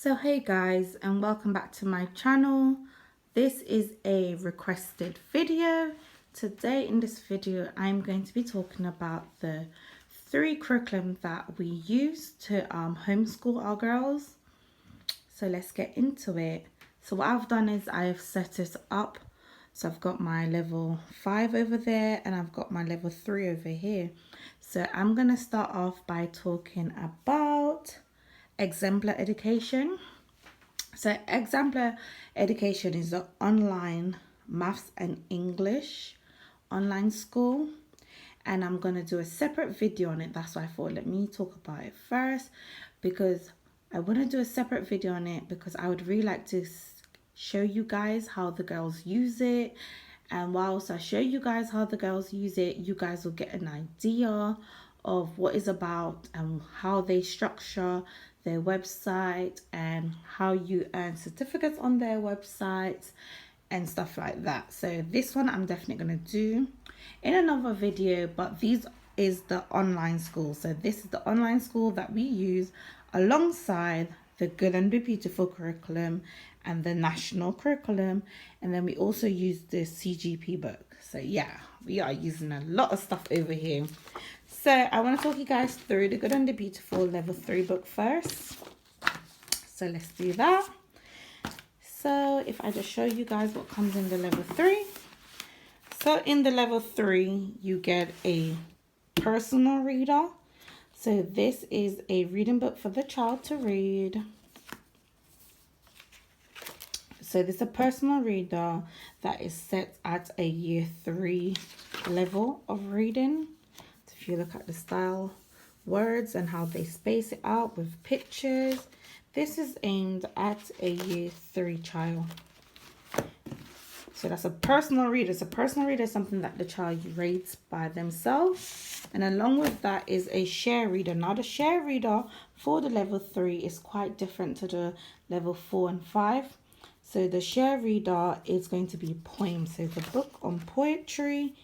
So hey guys, and welcome back to my channel. This is a requested video. Today in this video I'm going to be talking about the 3 curriculum that we use to homeschool our girls. So let's get into it. So what I've done is I've set it up. So I've got my level 5 over there and I've got my level 3 over here. So I'm going to start off by talking about exemplar education. So exemplar education is an online maths and English online school, and I'm going to do a separate video on it. That's why I thought let me talk about it first, because I want to do a separate video on it because I would really like to show you guys how the girls use it. And whilst I show you guys how the girls use it, you guys will get an idea of what it's about and how they structure their website and how you earn certificates on their websites and stuff like that. So this one I'm definitely going to do in another video, but these is the online school. So this is the online school that we use alongside the Good and the Beautiful curriculum and the national curriculum, and then we also use the CGP book. So yeah, we are using a lot of stuff over here. So I want to talk you guys through the Good and the Beautiful level 3 book first. So let's do that. So if I just show you guys what comes in the level 3. So in the level 3 you get a personal reader. So this is a reading book for the child to read. So this is a personal reader that is set at a year 3 level of reading. So if you look at the style, words and how they space it out with pictures, this is aimed at a year 3 child. So that's a personal reader. So personal reader is something that the child reads by themselves. And along with that is a share reader. Now the share reader for the level 3 is quite different to the level 4 and 5. So the share reader is going to be poems. So it's a book on poetry.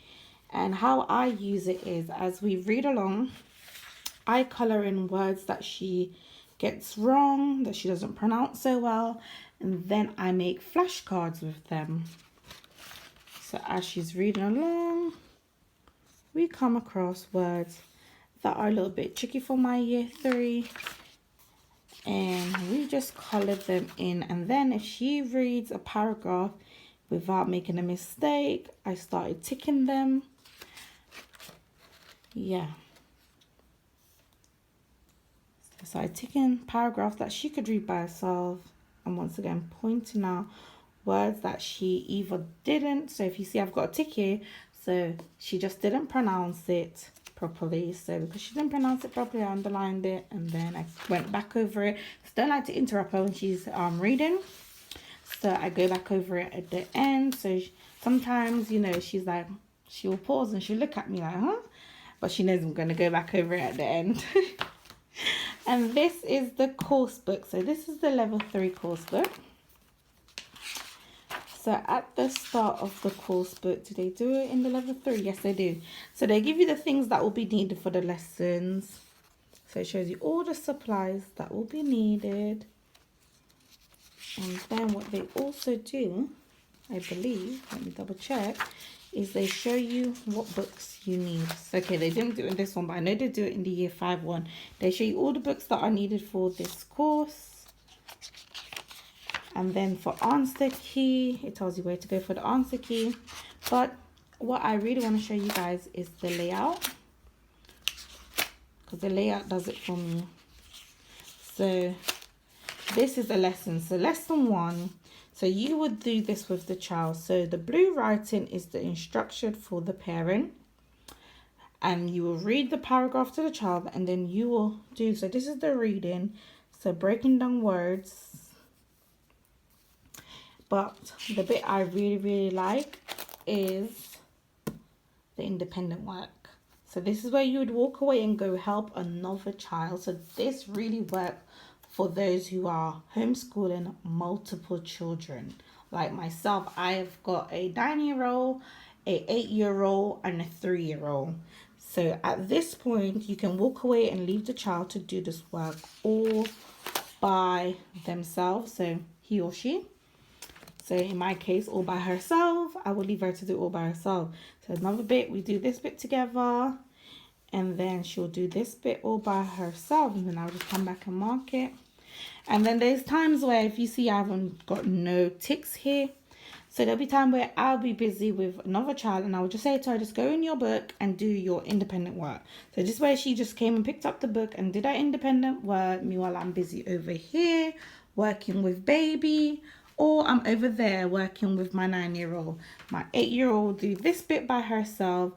And how I use it is as we read along, I colour in words that she gets wrong, that she doesn't pronounce so well. And then I make flashcards with them. So as she's reading along, we come across words that are a little bit tricky for my year 3. And we just colour them in. And then if she reads a paragraph without making a mistake, I started ticking them. Yeah. So I tick in paragraphs that she could read by herself. And once again, pointing out words that she either didn't. So if you see I've got a tick here, so she just didn't pronounce it properly. So because she didn't pronounce it properly, I underlined it and then I went back over it. So don't like to interrupt her when she's reading. So I go back over it at the end. So sometimes, you know, she's like, she will pause and she'll look at me like, huh? But she knows I'm going to go back over it at the end. And this is the course book. So this is the level 3 course book. So at the start of the course book, do they do it in the level 3? Yes, they do. So they give you the things that will be needed for the lessons. So it shows you all the supplies that will be needed. And then what they also do, I believe, let me double check, is they show you what books you need. So, okay, they didn't do it in this one, but I know they do it in the year 5 one. They show you all the books that are needed for this course. And then for answer key, it tells you where to go for the answer key. But what I really want to show you guys is the layout, because the layout does it for me. So this is a lesson. So lesson 1. So you would do this with the child. So the blue writing is the instruction for the parent. And you will read the paragraph to the child and then you will do, so this is the reading. So breaking down words. But the bit I really like is the independent work. So this is where you would walk away and go help another child. So this really works for those who are homeschooling multiple children. Like myself, I've got a 9-year-old, a 8-year-old, and a 3-year-old. So at this point, you can walk away and leave the child to do this work all by themselves, so he or she. So in my case, all by herself. I will leave her to do all by herself. So another bit, we do this bit together, and then she'll do this bit all by herself, and then I'll just come back and mark it. And then there's times where if you see I haven't got no ticks here, so there'll be time where I'll be busy with another child, and I will just say to her, just go in your book and do your independent work. So this way she just came and picked up the book and did her independent work. Meanwhile, I'm busy over here working with baby, or I'm over there working with my 9-year-old. My 8-year-old do this bit by herself.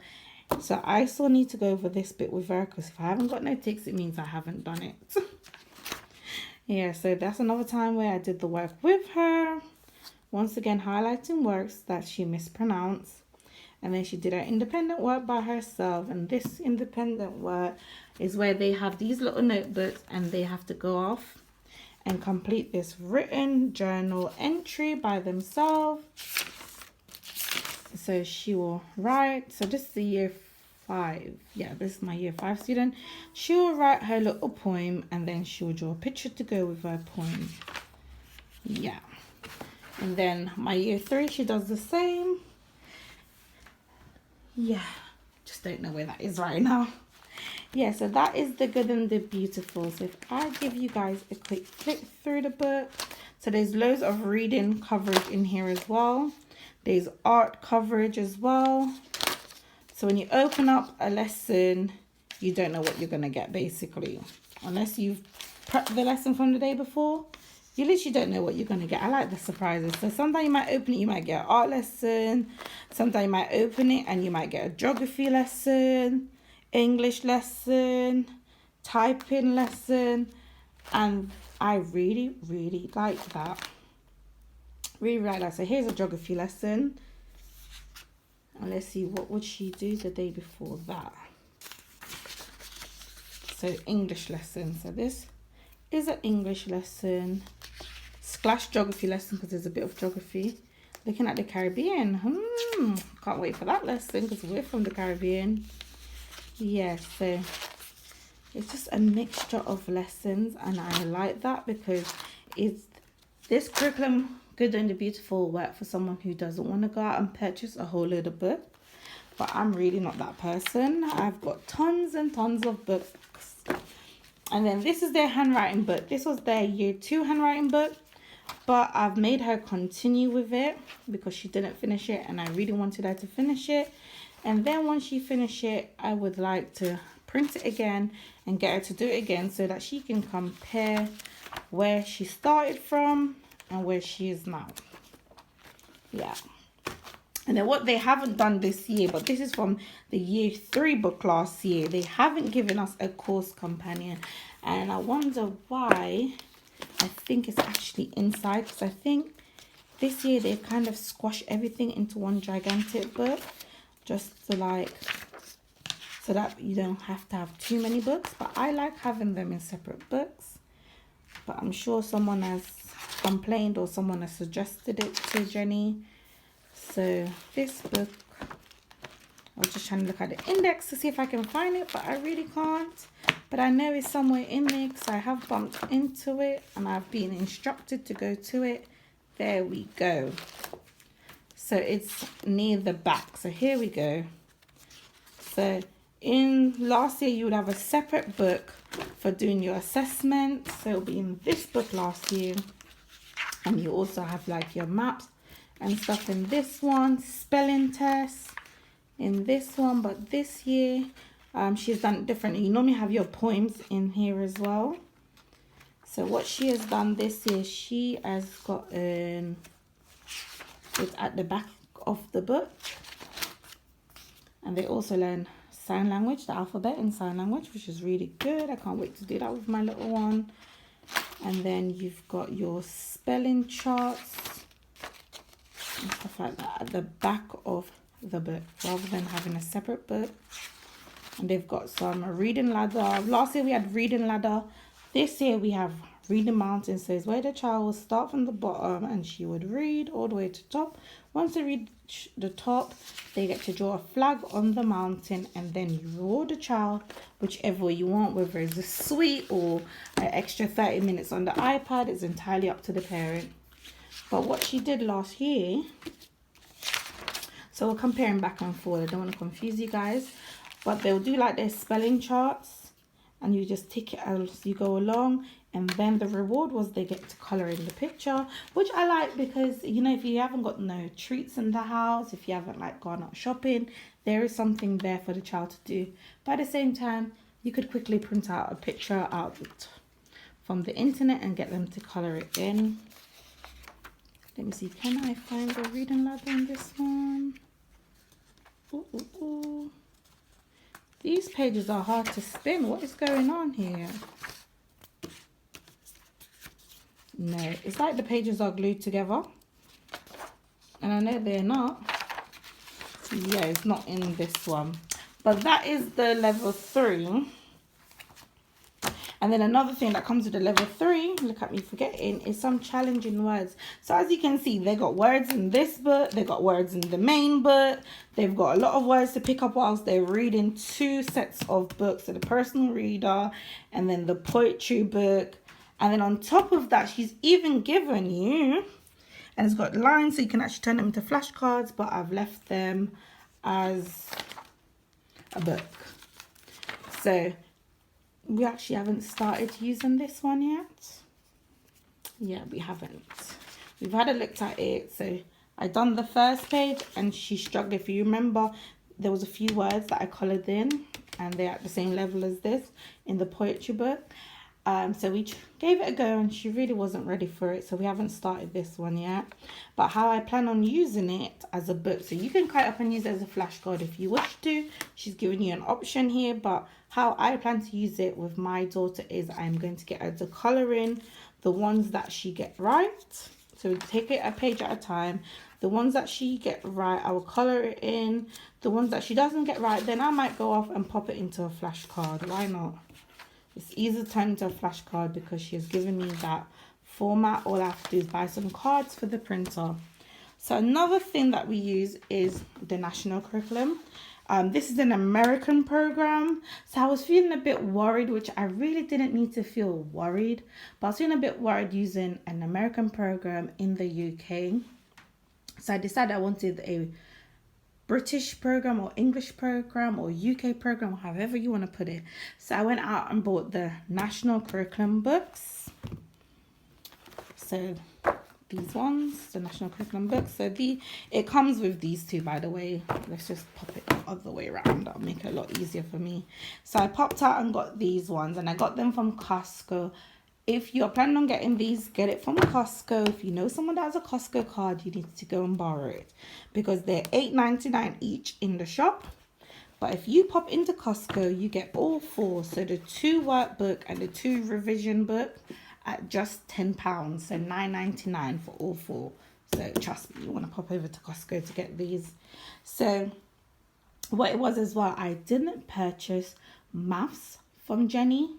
So I still need to go over this bit with her, because if I haven't got no ticks, it means I haven't done it. Yeah, so that's another time where I did the work with her. Once again, highlighting words that she mispronounced. And then she did her independent work by herself. And this independent work is where they have these little notebooks and they have to go off and complete this written journal entry by themselves. So she will write, so this is the year 5. Yeah, this is my year 5 student. She will write her little poem, and then she will draw a picture to go with her poem. Yeah. And then my year 3, she does the same. Yeah, just don't know where that is right now. Yeah, so that is the good and the beautiful. So if I give you guys a quick flick through the book, so there's loads of reading coverage in here as well. There's art coverage as well. So when you open up a lesson, you don't know what you're going to get, basically. Unless you've prepped the lesson from the day before, you literally don't know what you're going to get. I like the surprises. So sometimes you might open it, you might get an art lesson. Sometimes you might open it and you might get a geography lesson, English lesson, typing lesson. And I really, really like that. Really like that. So here's a geography lesson. And let's see, what would she do the day before that? So English lesson. So this is an English lesson / geography lesson, because there's a bit of geography. Looking at the Caribbean. Can't wait for that lesson, because we're from the Caribbean. Yeah, so it's just a mixture of lessons, and I like that because it's this curriculum, Good and the Beautiful, work for someone who doesn't want to go out and purchase a whole load of books. But I'm really not that person. I've got tons and tons of books. And then this is their handwriting book. This was their year 2 handwriting book, but I've made her continue with it because she didn't finish it, and I really wanted her to finish it. And then once she finished it, I would like to print it again and get her to do it again so that she can compare where she started from and where she is now. Yeah. And then what they haven't done this year, but this is from the year 3 book last year, they haven't given us a course companion. And I wonder why. I think it's actually inside, because I think this year they've kind of squashed everything into one gigantic book, just to like, so that you don't have to have too many books. But I like having them in separate books. But I'm sure someone has complained or someone has suggested it to Jenny. So this book, I was just trying to look at the index to see if I can find it, but I really can't. But I know it's somewhere in there because I have bumped into it and I've been instructed to go to it. There we go. So it's near the back. So here we go. So in last year, you would have a separate book for doing your assessment. So it'll be in this book last year. And you also have like your maps and stuff in this one, spelling tests in this one. But this year, she's done it differently. You normally have your poems in here as well. So what she has done this year, she has gotten it at the back of the book. And they also learn sign language, the alphabet in sign language, which is really good. I can't wait to do that with my little one. And then you've got your spelling charts and stuff like that at the back of the book, rather than having a separate book. And they've got some reading ladder. Last year we had reading ladder. This year we have reading mountain. So it's where the child will start from the bottom and she would read all the way to top. Once the top, they get to draw a flag on the mountain, and then you reward the child whichever way you want, whether it's a sweet or an extra 30 minutes on the iPad. It's entirely up to the parent. But what she did last year, so we're comparing back and forth, I don't want to confuse you guys, but they'll do like their spelling charts, and you just tick it as you go along. And then the reward was they get to colour in the picture, which I like, because, you know, if you haven't got no treats in the house, if you haven't like gone out shopping, there is something there for the child to do. But at the same time, you could quickly print out a picture out from the internet and get them to colour it in. Let me see, can I find the reading ladder in this one? Ooh, ooh, ooh. These pages are hard to spin. What is going on here? No, it's like the pages are glued together. And I know they're not. Yeah, it's not in this one. But that is the level 3. And then another thing that comes with the level 3, look at me forgetting, is some challenging words. So as you can see, they got words in this book, they got words in the main book, they've got a lot of words to pick up whilst they're reading 2 sets of books. So the personal reader and then the poetry book. And then on top of that, she's even given you, and it's got lines so you can actually turn them into flashcards, but I've left them as a book. So we actually haven't started using this one yet. Yeah, we haven't. We've had a look at it. So I done the first page and she struggled. If you remember, there was a few words that I coloured in and they're at the same level as this in the poetry book. So we gave it a go and she really wasn't ready for it. So we haven't started this one yet. But how I plan on using it as a book. So you can cut it up and use it as a flashcard if you wish to. She's giving you an option here. But how I plan to use it with my daughter is I'm going to get her to colour in the ones that she get right. So take it a page at a time. The ones that she get right, I will colour it in. The ones that she doesn't get right, then I might go off and pop it into a flashcard. Why not? It's easy to turn into a flashcard because she has given me that format. All I have to do is buy some cards for the printer. So another thing that we use is the national curriculum. This is an American program. So I was feeling a bit worried, which I really didn't need to feel worried. But I was feeling a bit worried using an American program in the UK. So I decided I wanted a British program or English program or UK program, however you want to put it. So I went out and bought the national curriculum books. So these ones, the national curriculum books. So it comes with these two, by the way. Let's just pop it the other way around. That'll make it a lot easier for me. So I popped out and got these ones, and I got them from Costco. If you're planning on getting these, get it from Costco. If you know someone that has a Costco card, you need to go and borrow it because they're $8.99 each in the shop. But if you pop into Costco, you get all 4. So the 2 workbook and the 2 revision book at just £10. So $9.99 for all 4. So trust me, you want to pop over to Costco to get these. So what it was as well, I didn't purchase maths from Jenny.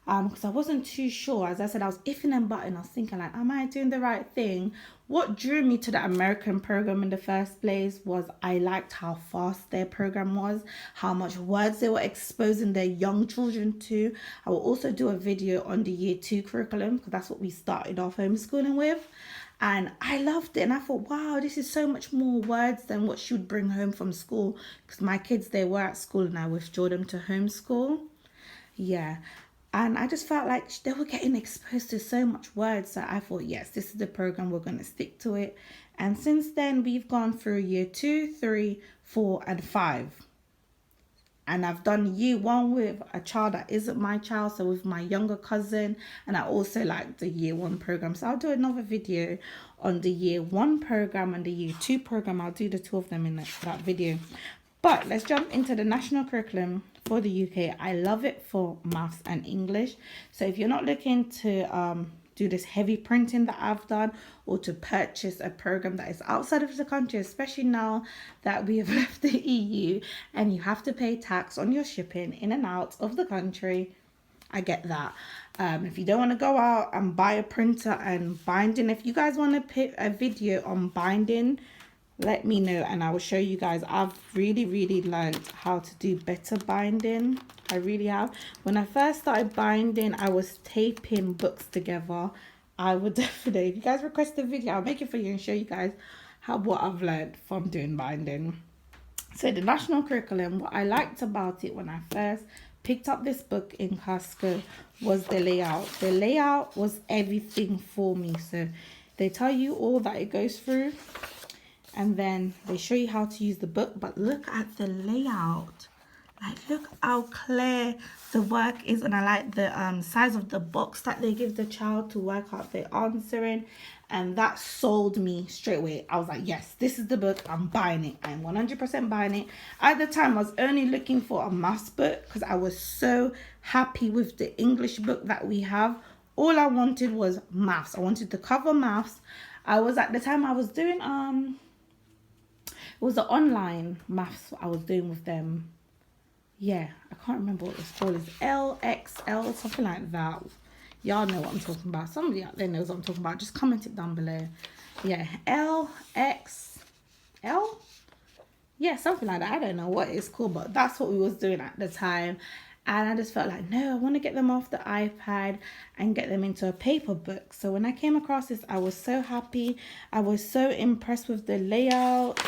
Because I wasn't too sure. As I said, I was iffing and butting. I was thinking like, am I doing the right thing? What drew me to the American program in the first place was I liked how fast their program was, how much words they were exposing their young children to. I will also do a video on the year 2 curriculum because that's what we started off homeschooling with. And I loved it. And I thought, wow, this is so much more words than what she would bring home from school. Because my kids, they were at school and I withdrew them to homeschool. Yeah. And I just felt like they were getting exposed to so much words. So I thought, yes, this is the program. We're going to stick to it. And since then, we've gone through year 2, 3, 4, and 5. And I've done year 1 with a child that isn't my child. So with my younger cousin. And I also like the year 1 program. So I'll do another video on the year 1 program and the year 2 program. I'll do the 2 of them in that video. But let's jump into the national curriculum for the UK. I love it for maths and English. So if you're not looking to do this heavy printing that I've done or to purchase a program that is outside of the country, especially now that we have left the EU and you have to pay tax on your shipping in and out of the country, I get that. If you don't want to go out and buy a printer and binding, if you guys want to put a video on binding, let me know and I will show you guys. I've really learned how to do better binding. I really have. When I first started binding, I was taping books together. I would definitely, if you guys request a video, I'll make it for you and show you guys what I've learned from doing binding. So the national curriculum, what I liked about it when I first picked up this book in Costco was the layout. The layout was everything for me. So they tell you all that it goes through, and then they show you how to use the book. But look at the layout. Like, look how clear the work is. And I like the size of the box that they give the child to work out their answering. And that sold me straight away. I was like, yes, this is the book. I'm buying it. I'm 100% buying it. At the time, I was only looking for a maths book because I was so happy with the English book that we have. All I wanted was maths. I wanted to cover maths. I was, at the time, I was doing, it was an online maths I was doing with them. Yeah, I can't remember what it's called. It's LXL, something like that. Y'all know what I'm talking about. Somebody out there knows what I'm talking about. Just comment it down below. Yeah, LXL? Yeah, something like that. I don't know what it's called, but that's what we was doing at the time. And I just felt like, no, I want to get them off the iPad and get them into a paper book. So when I came across this, I was so happy. I was so impressed with the layout.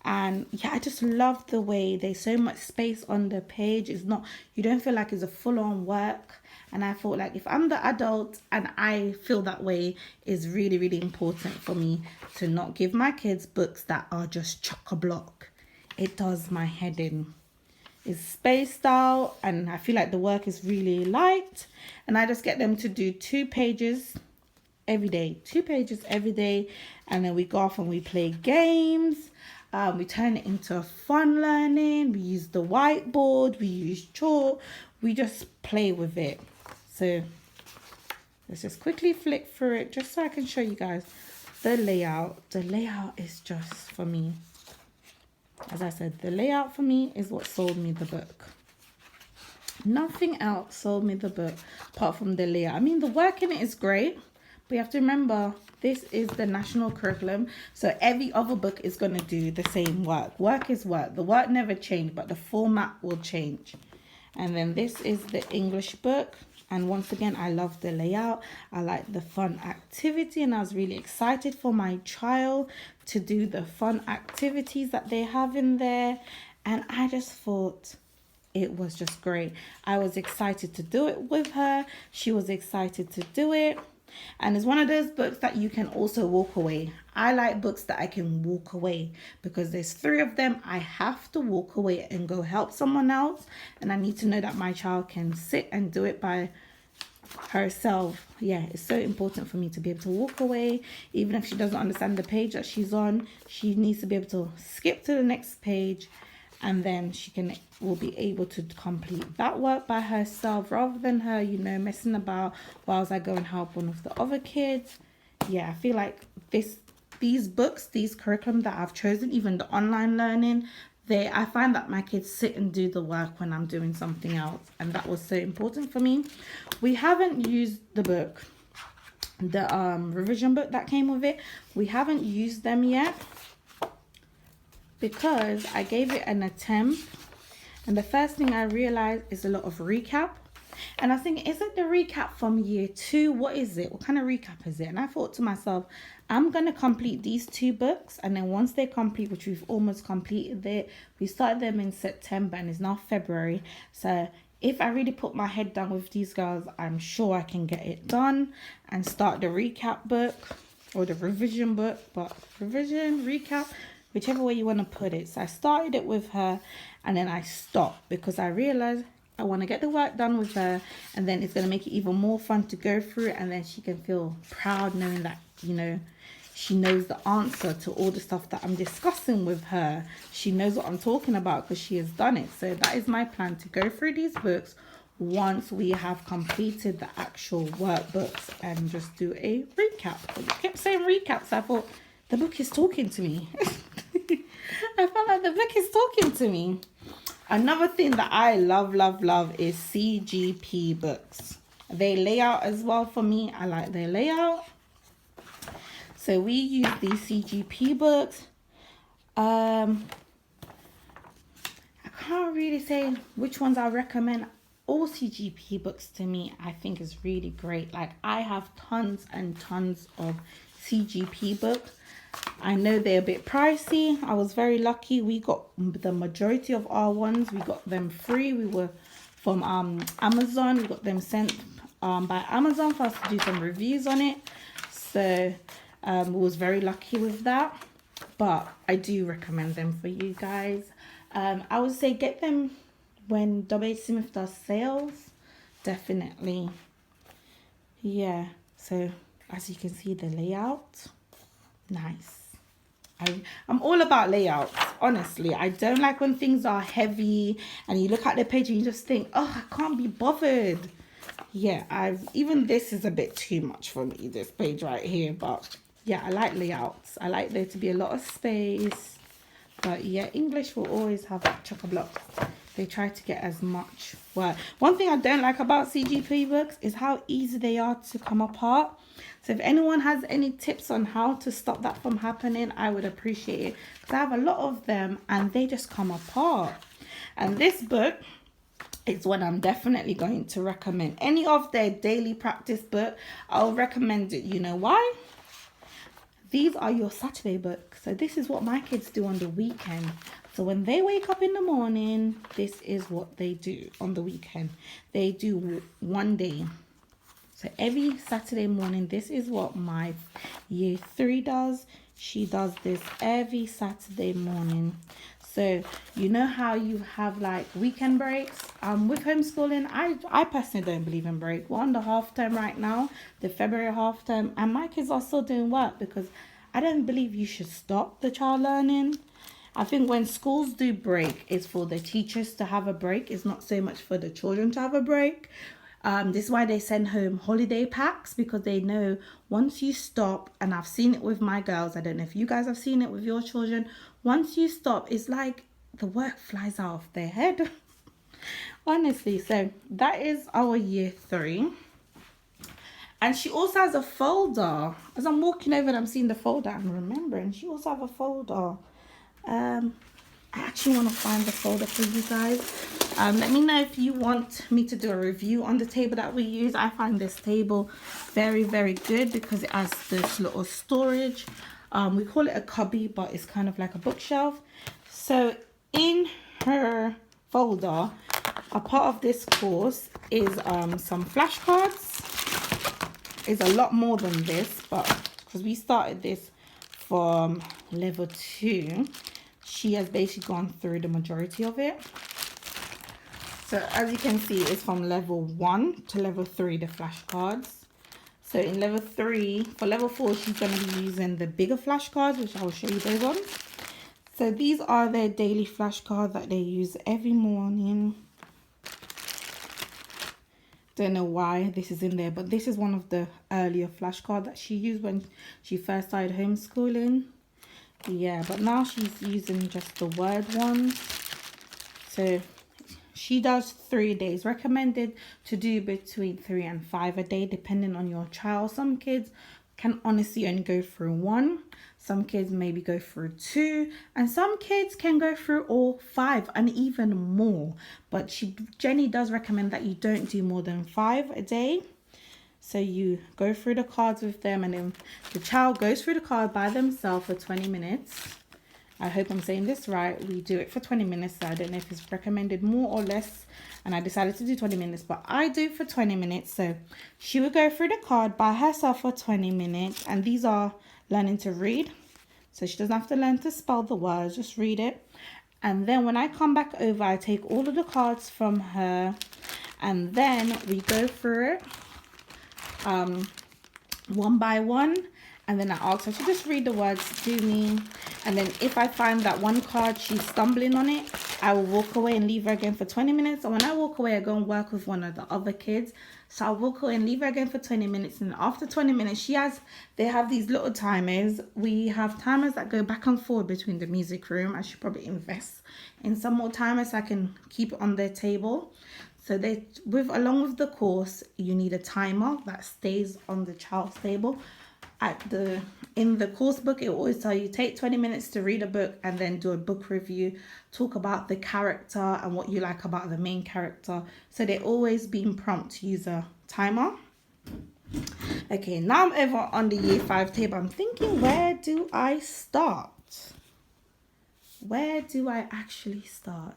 And yeah, I just love the way there's so much space on the page. It's not, you don't feel like it's a full-on work. And I thought, like, if I'm the adult and I feel that way, is really important for me to not give my kids books that are just chock-a-block. It does my head in. It's spaced out and I feel like the work is really light. And I just get them to do 2 pages every day. 2 pages every day. And then we go off and we play games. We turn it into fun learning. We use the whiteboard. We use chalk. We just play with it. So let's just quickly flick through it just so I can show you guys the layout. The layout is just for me. As I said, the layout for me is what sold me the book. Nothing else sold me the book apart from the layout. I mean, the work in it is great. But you have to remember, this is the national curriculum. So every other book is going to do the same work. Work is work. The work never changed, but the format will change. And then this is the English book. And once again, I love the layout. I like the fun activity. And I was really excited for my child to do the fun activities that they have in there. And I just thought it was just great. I was excited to do it with her. She was excited to do it. And it's one of those books that you can also walk away. I like books that I can walk away because there's 3 of them. I have to walk away and go help someone else. And I need to know that my child can sit and do it by herself. Yeah, it's so important for me to be able to walk away. Even if she doesn't understand the page that she's on, she needs to be able to skip to the next page. And then she will be able to complete that work by herself rather than her, you know, messing about whilst I go and help one of the other kids. Yeah, I feel like these books, these curriculum that I've chosen, even the online learning, I find that my kids sit and do the work when I'm doing something else. And that was so important for me. We haven't used the book, the revision book that came with it. We haven't used them yet, because I gave it an attempt and the first thing I realized is a lot of recap. And I was thinking, is it the recap from year 2? What is it? What kind of recap is it? And I thought to myself, I'm going to complete these 2 books. And then once they're complete, which we've almost completed it, we started them in September and it's now February. So if I really put my head down with these girls, I'm sure I can get it done and start the recap book or the revision book. But revision, recap, whichever way you want to put it. So I started it with her and then I stopped because I realized I want to get the work done with her, and then it's going to make it even more fun to go through, and then she can feel proud knowing that, you know, she knows the answer to all the stuff that I'm discussing with her. She knows what I'm talking about because she has done it. So that is my plan, to go through these books once we have completed the actual workbooks and just do a recap. But I kept saying recap, so I thought the book is talking to me. I felt like the book is talking to me. Another thing that I love is CGP books. They lay out as well for me. I like their layout. So we use these CGP books. I can't really say which ones I recommend. All CGP books to me, I think is really great. Like, I have tons and tons of CGP books. I know they're a bit pricey. I was very lucky. We got the majority of our ones. We got them free. We were from Amazon. We got them sent by Amazon for us to do some reviews on it. So we was very lucky with that. But I do recommend them for you guys. I would say get them when W.H. Smith does sales. Definitely. Yeah. So as you can see, the layout. Nice. I'm all about layouts, honestly. I don't like when things are heavy and you look at the page and you just think, oh, I can't be bothered. Yeah, even this is a bit too much for me, this page right here. But yeah, I like layouts. I like there to be a lot of space. But yeah, English will always have chock-a-block. They try to get as much work. One thing I don't like about CGP books is how easy they are to come apart. So if anyone has any tips on how to stop that from happening, I would appreciate it. Because I have a lot of them and they just come apart. And this book is one I'm definitely going to recommend. Any of their daily practice book, I'll recommend it. You know why? These are your Saturday books. So this is what my kids do on the weekend. So when they wake up in the morning, this is what they do on the weekend. They do one day. So every Saturday morning, this is what my year 3 does. She does this every Saturday morning. So you know how you have like weekend breaks? With homeschooling, I personally don't believe in break. We're on the half term right now, the February half term, and my kids are still doing work because I don't believe you should stop the child learning. I think when schools do break, it's for the teachers to have a break. It's not so much for the children to have a break. This is why they send home holiday packs, because they know once you stop, and I've seen it with my girls, I don't know if you guys have seen it with your children, once you stop, it's like the work flies out of their head. Honestly, so that is our year 3. And she also has a folder. As I'm walking over and I'm seeing the folder, I'm remembering she also have a folder. I actually want to find the folder for you guys. Let me know if you want me to do a review on the table that we use. I find this table very, very good because it has this little storage. We call it a cubby, but it's kind of like a bookshelf. So in her folder, a part of this course is some flashcards. It's a lot more than this, but because we started this from level 2, she has basically gone through the majority of it. So as you can see, it's from level 1 to level 3, the flashcards. So in level 3, for level 4, she's going to be using the bigger flashcards, which I will show you those ones. So these are their daily flashcards that they use every morning. Don't know why this is in there, but this is one of the earlier flashcards that she used when she first started homeschooling. Yeah, but now she's using just the word ones. So she does 3 days. Recommended to do between 3 and 5 a day, depending on your child. Some kids can honestly only go through 1. Some kids maybe go through 2. And some kids can go through all 5 and even more. But Jenny does recommend that you don't do more than 5 a day. So you go through the cards with them, and then the child goes through the card by themselves for 20 minutes. I hope I'm saying this right. We do it for 20 minutes. So I don't know if it's recommended more or less. And I decided to do 20 minutes, but I do it for 20 minutes. So she will go through the card by herself for 20 minutes. And these are learning to read. So she doesn't have to learn to spell the words, just read it. And then when I come back over, I take all of the cards from her. And then we go through it one by one, and then I ask her to just read the words to me. And then if I find that one card she's stumbling on it, I will walk away and leave her again for 20 minutes. And when I walk away, I go and work with one of the other kids. So I'll walk away and leave her again for 20 minutes. And after 20 minutes, they have these little timers. We have timers that go back and forward between the music room. I should probably invest in some more timers so I can keep it on their table. So along with the course, you need a timer that stays on the child's table. in the course book, it will always tell you take 20 minutes to read a book and then do a book review, talk about the character and what you like about the main character. So they're always being prompt to use a timer. Okay, now I'm over on the year 5 table. I'm thinking, where do I start? Where do I actually start?